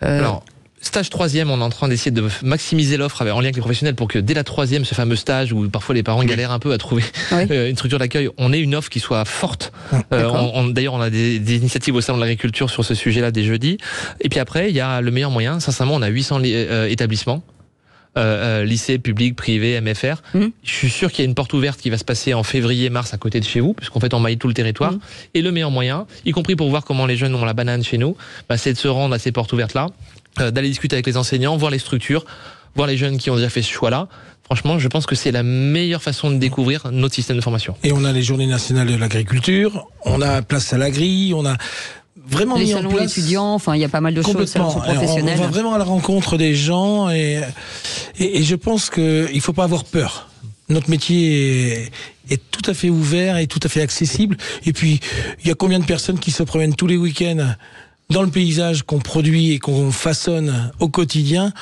Alors, stage 3e, on est en train d'essayer de maximiser l'offre en lien avec les professionnels pour que dès la 3e, ce fameux stage où parfois les parents galèrent un peu à trouver une structure d'accueil, on ait une offre qui soit forte. D'ailleurs, on a des initiatives au Salon de l'Agriculture sur ce sujet-là dès jeudi. Et puis après, il y a le meilleur moyen. Sincèrement, on a 800 établissements. Lycée, public, privé, MFR. Je suis sûr qu'il y a une porte ouverte qui va se passer en février-mars à côté de chez vous, puisqu'en fait on maille tout le territoire. Et le meilleur moyen, y compris pour voir comment les jeunes ont la banane chez nous, c'est de se rendre à ces portes ouvertes-là, d'aller discuter avec les enseignants, voir les structures, voir les jeunes qui ont déjà fait ce choix-là. Franchement, je pense que c'est la meilleure façon de découvrir notre système de formation. Et on a les journées nationales de l'agriculture, on a Place à l'Agri, on a vraiment les salons étudiants, enfin il y a pas mal de choses, salons professionnels. On va vraiment à la rencontre des gens et je pense qu'il faut pas avoir peur. Notre métier est tout à fait ouvert et tout à fait accessible. Et puis, il y a combien de personnes qui se promènent tous les week-ends dans le paysage qu'on produit et qu'on façonne au quotidien?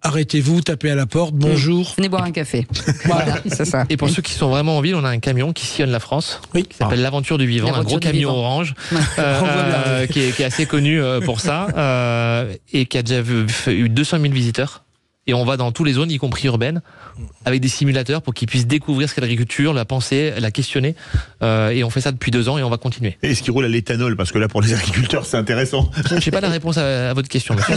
Arrêtez-vous, tapez à la porte, bonjour. Venez boire un café. Voilà, c'est ça. Et pour ceux qui sont vraiment en ville, on a un camion qui sillonne la France, qui s'appelle l'Aventure du Vivant, un gros camion orange, qui est assez connu pour ça, et qui a déjà eu 200 000 visiteurs. Et on va dans toutes les zones, y compris urbaines, avec des simulateurs pour qu'ils puissent découvrir ce qu'est l'agriculture, la penser, la questionner. Et on fait ça depuis 2 ans et on va continuer. Et est-ce qu'il roule à l'éthanol? Parce que là, pour les agriculteurs, c'est intéressant. Je n'ai pas la réponse à votre question, monsieur.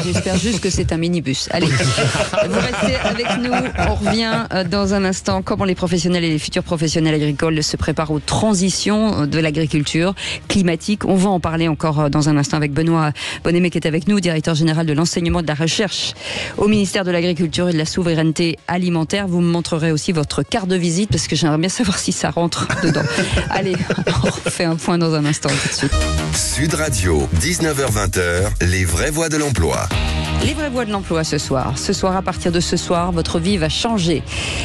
J'espère juste que c'est un minibus. Allez, vous restez avec nous. On revient dans un instant. Comment les professionnels et les futurs professionnels agricoles se préparent aux transitions de l'agriculture climatique. On va en parler encore dans un instant avec Benoît Bonnemé qui est avec nous, directeur général de l'enseignement et de la recherche au ministère de l'Agriculture et de la Souveraineté Alimentaire. Vous me montrerez aussi votre carte de visite parce que j'aimerais bien savoir si ça rentre dedans. Allez, on refait un point dans un instant tout de suite. Sud Radio, 19h-20h, les vraies voix de l'emploi. Les vraies voix de l'emploi ce soir. Ce soir, à partir de ce soir, votre vie va changer.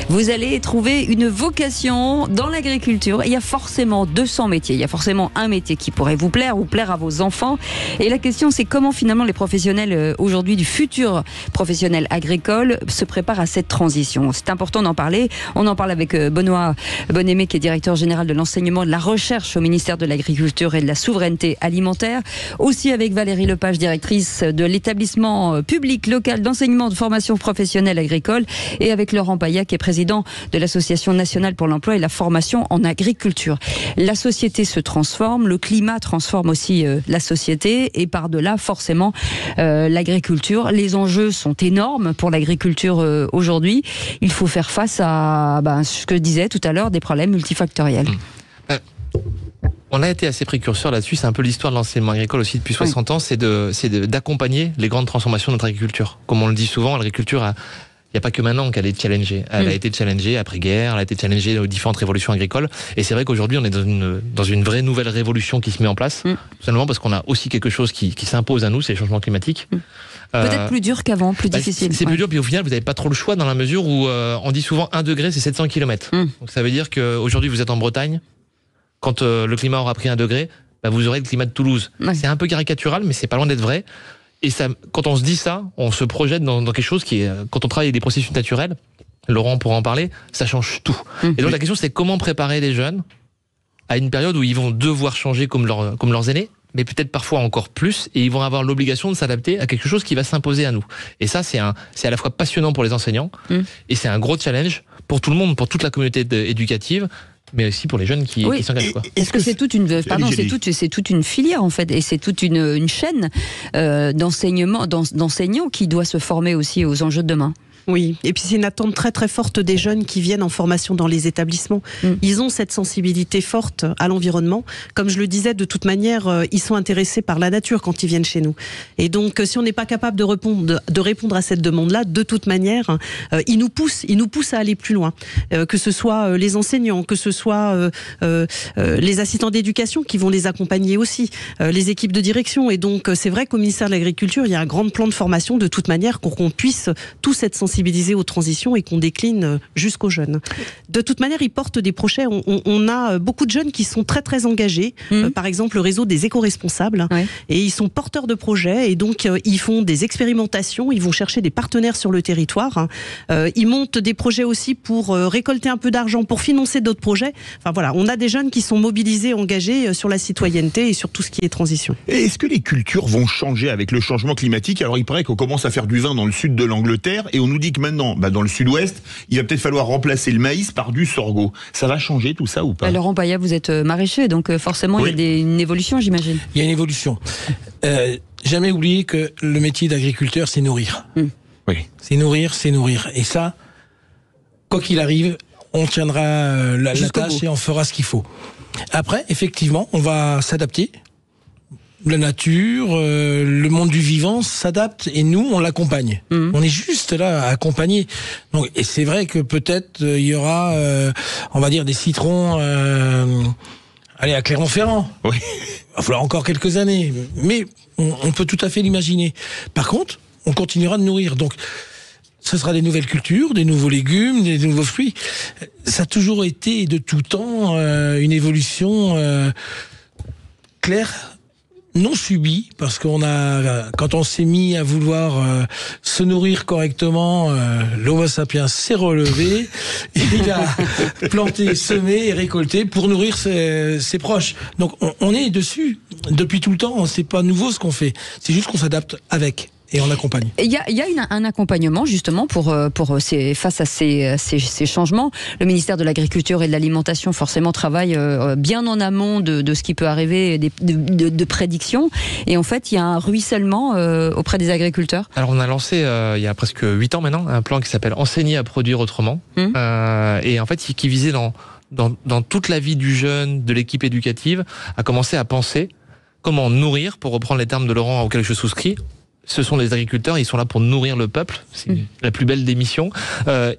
Vous allez trouver une vocation dans l'agriculture. Il y a forcément 200 métiers. Il y a forcément un métier qui pourrait vous plaire ou plaire à vos enfants. Et la question, c'est comment finalement les professionnels aujourd'hui du futur professionnel agricole se préparent à cette transition. C'est important d'en parler. On en parle avec Benoît Bonnemé, qui est directeur général de l'enseignement et de la recherche au ministère de l'Agriculture et de la Souveraineté Alimentaire. Aussi avec Valérie Lepage, directrice de l'établissement public local d'enseignement de formation professionnelle agricole, et avec Laurent Paya, qui est président de l'Association nationale pour l'emploi et la formation en agriculture. La société se transforme, le climat transforme aussi la société, et par-delà forcément l'agriculture. Les enjeux sont énormes pour l'agriculture aujourd'hui. Il faut faire face à ce que je disais tout à l'heure, des problèmes multifactoriels. On a été assez précurseurs là-dessus, c'est un peu l'histoire de l'enseignement agricole aussi depuis 60 ans, c'est d'accompagner les grandes transformations de notre agriculture. Comme on le dit souvent, l'agriculture il n'y a pas que maintenant qu'elle est challengée. Elle a été challengée après-guerre, elle a été challengée aux différentes révolutions agricoles. Et c'est vrai qu'aujourd'hui, on est dans une vraie nouvelle révolution qui se met en place. Tout simplement parce qu'on a aussi quelque chose qui s'impose à nous, c'est les changements climatiques. Peut-être plus dur qu'avant, plus difficile. C'est plus dur, puis au final, vous n'avez pas trop le choix dans la mesure où on dit souvent 1 degré, c'est 700 km. Donc ça veut dire qu'aujourd'hui, vous êtes en Bretagne. Quand le climat aura pris 1 degré, vous aurez le climat de Toulouse. C'est un peu caricatural, mais c'est pas loin d'être vrai. Et ça, quand on se dit ça, on se projette dans quelque chose qui est, quand on travaille avec des processus naturels, Laurent pourra en parler, ça change tout. Et donc la question, c'est comment préparer les jeunes à une période où ils vont devoir changer comme leurs aînés, mais peut-être parfois encore plus, et ils vont avoir l'obligation de s'adapter à quelque chose qui va s'imposer à nous. Et ça, c'est à la fois passionnant pour les enseignants, et c'est un gros challenge pour tout le monde, pour toute la communauté éducative, mais aussi pour les jeunes qui s'engagent. Est-ce que c'est toute une filière en fait, et c'est toute une chaîne d'enseignants qui doit se former aussi aux enjeux de demain. Oui, et puis c'est une attente très très forte des jeunes qui viennent en formation dans les établissements. Ils ont cette sensibilité forte à l'environnement. Comme je le disais, de toute manière, ils sont intéressés par la nature quand ils viennent chez nous. Et donc, si on n'est pas capable de répondre à cette demande-là, de toute manière, ils nous poussent à aller plus loin. Que ce soit les enseignants, que ce soit les assistants d'éducation qui vont les accompagner aussi, les équipes de direction. Et donc, c'est vrai qu'au ministère de l'Agriculture, il y a un grand plan de formation de toute manière pour qu'on puisse tous être sensibilisés aux transitions et qu'on décline jusqu'aux jeunes. De toute manière, ils portent des projets. On a beaucoup de jeunes qui sont très très engagés. Par exemple, le réseau des éco-responsables. Et ils sont porteurs de projets et donc ils font des expérimentations. Ils vont chercher des partenaires sur le territoire. Ils montent des projets aussi pour récolter un peu d'argent pour financer d'autres projets. Enfin voilà, on a des jeunes qui sont mobilisés, engagés sur la citoyenneté et sur tout ce qui est transition. Et est-ce que les cultures vont changer avec le changement climatique? Alors il paraît qu'on commence à faire du vin dans le sud de l'Angleterre et on nous dit que maintenant, dans le sud-ouest, il va peut-être falloir remplacer le maïs par du sorgho. Ça va changer tout ça ou pas? Laurent Paya, vous êtes maraîcher, donc forcément il y a une évolution, j'imagine. Il y a une évolution. Jamais oublier que le métier d'agriculteur, c'est nourrir. C'est nourrir. Et ça, quoi qu'il arrive, on tiendra la tâche et on fera ce qu'il faut. Après, effectivement, on va s'adapter. La nature, le monde du vivant s'adapte et nous, on l'accompagne. On est juste là à accompagner. Donc, et c'est vrai que peut-être il y aura, on va dire, des citrons à Clermont-Ferrand. Il va falloir encore quelques années. Mais on peut tout à fait l'imaginer. Par contre, on continuera de nourrir. Donc, ce sera des nouvelles cultures, des nouveaux légumes, des nouveaux fruits. Ça a toujours été, de tout temps, une évolution claire, non subie, parce quand on s'est mis à vouloir se nourrir correctement, l'Homo sapiens s'est relevé, il a planté, semé et récolté pour nourrir ses proches. Donc on est dessus depuis tout le temps, c'est pas nouveau ce qu'on fait, c'est juste qu'on s'adapte avec. Et on accompagne. Il y a un accompagnement justement face à ces changements. Le ministère de l'Agriculture et de l'Alimentation forcément travaille bien en amont de ce qui peut arriver, de prédictions. Et en fait, il y a un ruissellement auprès des agriculteurs. Alors on a lancé il y a presque 8 ans maintenant un plan qui s'appelle Enseigner à produire autrement. Et en fait, qui visait dans toute la vie du jeune, de l'équipe éducative, à commencer à penser comment nourrir, pour reprendre les termes de Laurent auxquels je souscris. Ce sont les agriculteurs, ils sont là pour nourrir le peuple, c'est la plus belle des missions,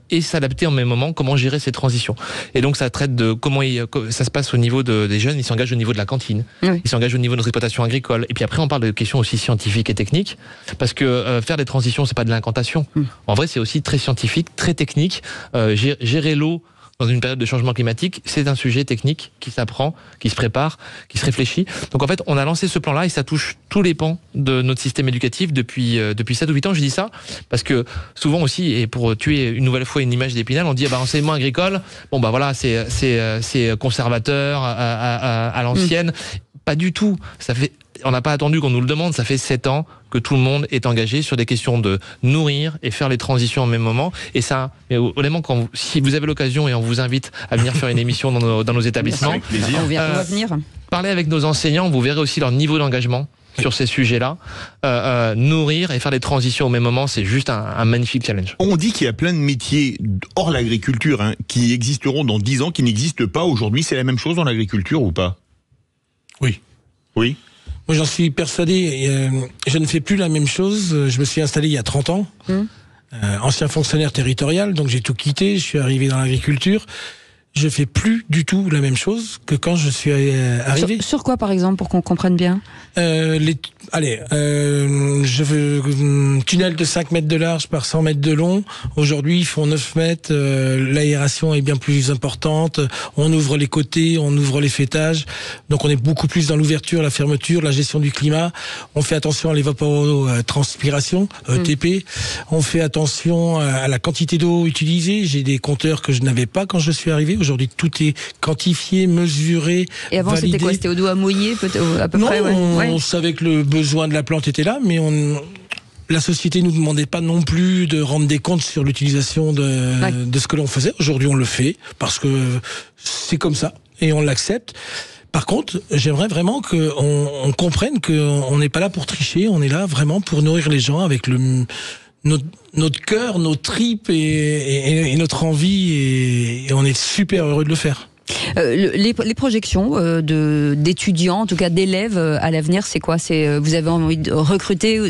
et s'adapter en même moment, comment gérer ces transitions. Et donc ça traite de comment ça se passe au niveau des jeunes, ils s'engagent au niveau de la cantine, ils s'engagent au niveau de notre exploitation agricole, et puis après on parle de questions aussi scientifiques et techniques, parce que faire des transitions, c'est pas de l'incantation. En vrai, c'est aussi très scientifique, très technique. Gérer l'eau dans une période de changement climatique, c'est un sujet technique qui s'apprend, qui se prépare, qui se réfléchit. Donc en fait, on a lancé ce plan-là et ça touche tous les pans de notre système éducatif depuis 7 ou 8 ans. Je dis ça parce que souvent aussi, et pour tuer une nouvelle fois une image d'Épinal, on dit enseignement agricole, voilà, c'est conservateur à l'ancienne. Pas du tout. On n'a pas attendu qu'on nous le demande, ça fait 7 ans que tout le monde est engagé sur des questions de nourrir et faire les transitions au même moment. Et ça, honnêtement, si vous avez l'occasion, et on vous invite à venir faire une émission dans nos établissements, on va venir. Parlez avec nos enseignants, vous verrez aussi leur niveau d'engagement sur ces sujets-là. Nourrir et faire des transitions au même moment, c'est juste un magnifique challenge. On dit qu'il y a plein de métiers hors l'agriculture qui existeront dans 10 ans, qui n'existent pas aujourd'hui. C'est la même chose dans l'agriculture ou pas? Oui. Moi, j'en suis persuadé. Je ne fais plus la même chose. Je me suis installé il y a 30 ans. ancien fonctionnaire territorial, donc j'ai tout quitté, je suis arrivé dans l'agriculture. Je fais plus du tout la même chose que quand je suis arrivé. Sur quoi, par exemple, pour qu'on comprenne bien? Je veux tunnel de 5 mètres de large par 100 mètres de long. Aujourd'hui, ils font 9 mètres. L'aération est bien plus importante. On ouvre les côtés, on ouvre les fêtages. Donc, on est beaucoup plus dans l'ouverture, la fermeture, la gestion du climat. On fait attention à l'évapotranspiration, ETP. On fait attention à la quantité d'eau utilisée. J'ai des compteurs que je n'avais pas quand je suis arrivé. Aujourd'hui, tout est quantifié, mesuré, et avant, validé. C'était quoi? C'était au dos à mouiller, à peu près? On savait que le besoin de la plante était là, mais la société nous demandait pas non plus de rendre des comptes sur l'utilisation de ce que l'on faisait. Aujourd'hui, on le fait parce que c'est comme ça et on l'accepte. Par contre, j'aimerais vraiment qu'on comprenne qu'on n'est pas là pour tricher, on est là vraiment pour nourrir les gens avec notre cœur, nos tripes et notre envie, et on est super heureux de le faire. Les projections d'étudiants, en tout cas d'élèves à l'avenir, c'est quoi? Vous avez envie de recruter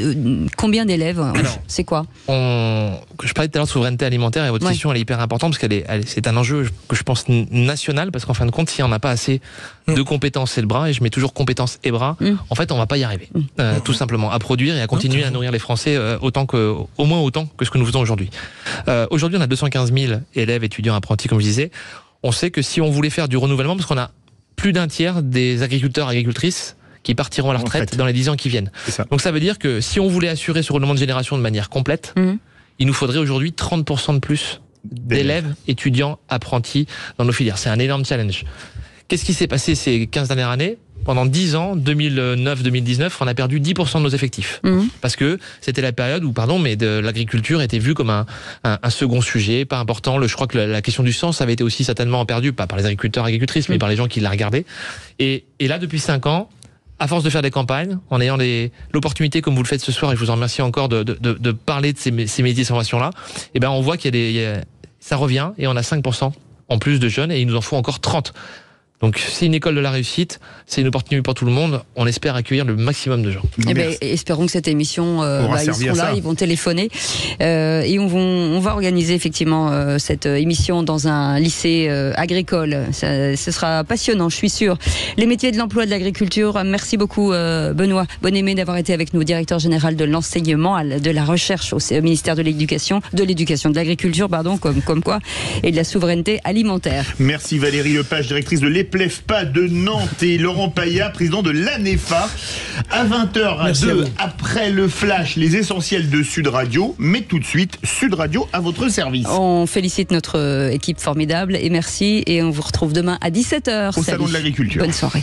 combien d'élèves? C'est quoi? Je parlais tout à l'heure de souveraineté alimentaire, et votre question elle est hyper importante parce c'est un enjeu que je pense national, parce qu'en fin de compte, si on n'a pas assez de compétences et de bras, et je mets toujours compétences et bras, en fait on va pas y arriver, tout simplement, à produire et à continuer à nourrir les Français au moins autant que ce que nous faisons aujourd'hui. Aujourd'hui, on a 215 000 élèves, étudiants, apprentis, comme je disais. On sait que si on voulait faire du renouvellement, parce qu'on a plus d'un tiers des agriculteurs et agricultrices qui partiront à la retraite dans les 10 ans qui viennent. Donc ça veut dire que si on voulait assurer ce renouvellement de génération de manière complète, il nous faudrait aujourd'hui 30% de plus d'élèves, étudiants, apprentis dans nos filières. C'est un énorme challenge. Qu'est-ce qui s'est passé ces 15 dernières années? Pendant 10 ans, 2009-2019, on a perdu 10% de nos effectifs. Parce que c'était la période où, l'agriculture était vue comme un second sujet, pas important. Je crois que la question du sens avait été aussi certainement perdue, pas par les agriculteurs et agricultrices, mais par les gens qui la regardaient. Et là, depuis 5 ans, à force de faire des campagnes, en ayant l'opportunité, comme vous le faites ce soir, et je vous en remercie encore, de parler de ces métiers de formation-là, on voit ça revient, et on a 5% en plus de jeunes, et il nous en faut encore 30. Donc c'est une école de la réussite, c'est une opportunité pour tout le monde. On espère accueillir le maximum de gens. Espérons que cette émission, ils seront là, ils vont téléphoner et on va organiser effectivement cette émission dans un lycée agricole. Ce sera passionnant, je suis sûre. Les métiers de l'emploi, de l'agriculture. Merci beaucoup Benoît Bonnemé d'avoir été avec nous, directeur général de l'enseignement, de la recherche au ministère de l'éducation, de l'agriculture, comme quoi, et de la souveraineté alimentaire. Merci Valérie Lepage, directrice de l'EPLEFPA de Nantes, et Laurent Paya, président de l'ANEFA. À 20h02, après le flash, les essentiels de Sud Radio. Mais tout de suite, Sud Radio à votre service. On félicite notre équipe formidable et merci. Et on vous retrouve demain à 17h. Au Salon de l'Agriculture. Bonne soirée.